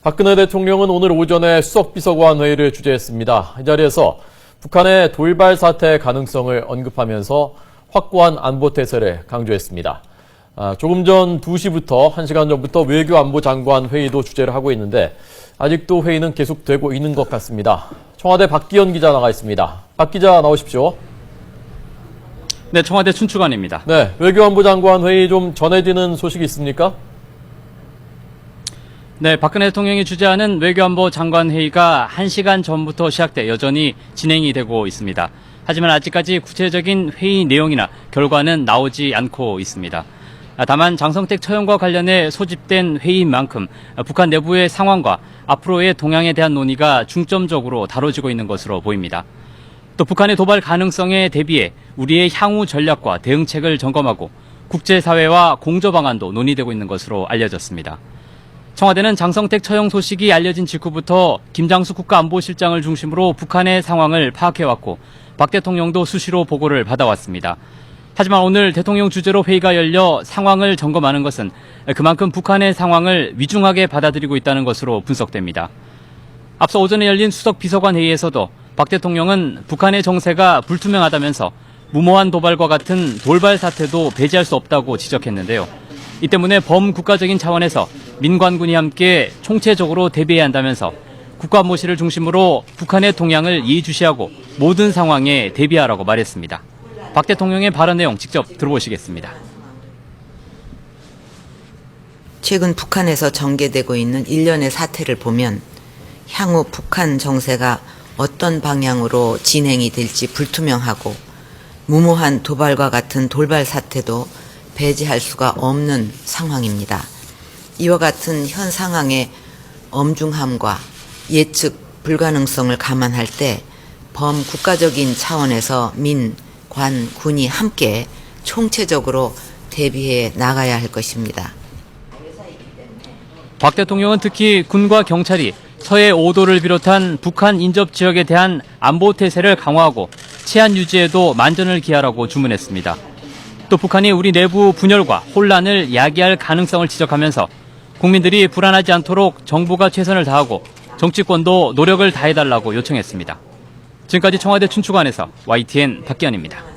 박근혜 대통령은 오늘 오전에 수석비서관 회의를 주재했습니다. 이 자리에서 북한의 돌발 사태 가능성을 언급하면서 확고한 안보태세를 강조했습니다. 조금 전 2시부터 1시간 전부터 외교안보장관 회의도 주재를 하고 있는데 아직도 회의는 계속되고 있는 것 같습니다. 청와대 박기현 기자 나가 있습니다. 박 기자 나오십시오. 네, 청와대 춘추관입니다. 네, 외교안보장관 회의 좀 전해지는 소식이 있습니까? 네, 박근혜 대통령이 주재하는 외교안보 장관 회의가 1시간 전부터 시작돼 여전히 진행이 되고 있습니다. 하지만 아직까지 구체적인 회의 내용이나 결과는 나오지 않고 있습니다. 다만 장성택 처형과 관련해 소집된 회의인 만큼 북한 내부의 상황과 앞으로의 동향에 대한 논의가 중점적으로 다뤄지고 있는 것으로 보입니다. 또 북한의 도발 가능성에 대비해 우리의 향후 전략과 대응책을 점검하고 국제사회와 공조 방안도 논의되고 있는 것으로 알려졌습니다. 청와대는 장성택 처형 소식이 알려진 직후부터 김장수 국가안보실장을 중심으로 북한의 상황을 파악해왔고 박 대통령도 수시로 보고를 받아왔습니다. 하지만 오늘 대통령 주재로 회의가 열려 상황을 점검하는 것은 그만큼 북한의 상황을 위중하게 받아들이고 있다는 것으로 분석됩니다. 앞서 오전에 열린 수석비서관 회의에서도 박 대통령은 북한의 정세가 불투명하다면서 무모한 도발과 같은 돌발 사태도 배제할 수 없다고 지적했는데요. 이 때문에 범국가적인 차원에서 민관군이 함께 총체적으로 대비해야 한다면서 국가안보실을 중심으로 북한의 동향을 예의주시하고 모든 상황에 대비하라고 말했습니다. 박 대통령의 발언 내용 직접 들어보시겠습니다. 최근 북한에서 전개되고 있는 일련의 사태를 보면 향후 북한 정세가 어떤 방향으로 진행이 될지 불투명하고 무모한 도발과 같은 돌발 사태도 배제할 수가 없는 상황입니다. 이와 같은 현 상황의 엄중함과 예측 불가능성을 감안할 때 범국가적인 차원에서 민, 관, 군이 함께 총체적으로 대비해 나가야 할 것입니다. 박 대통령은 특히 군과 경찰이 서해 5도를 비롯한 북한 인접 지역에 대한 안보 태세를 강화하고 치안 유지에도 만전을 기하라고 주문했습니다. 또 북한이 우리 내부 분열과 혼란을 야기할 가능성을 지적하면서 국민들이 불안하지 않도록 정부가 최선을 다하고 정치권도 노력을 다해달라고 요청했습니다. 지금까지 청와대 춘추관에서 YTN 박기현입니다.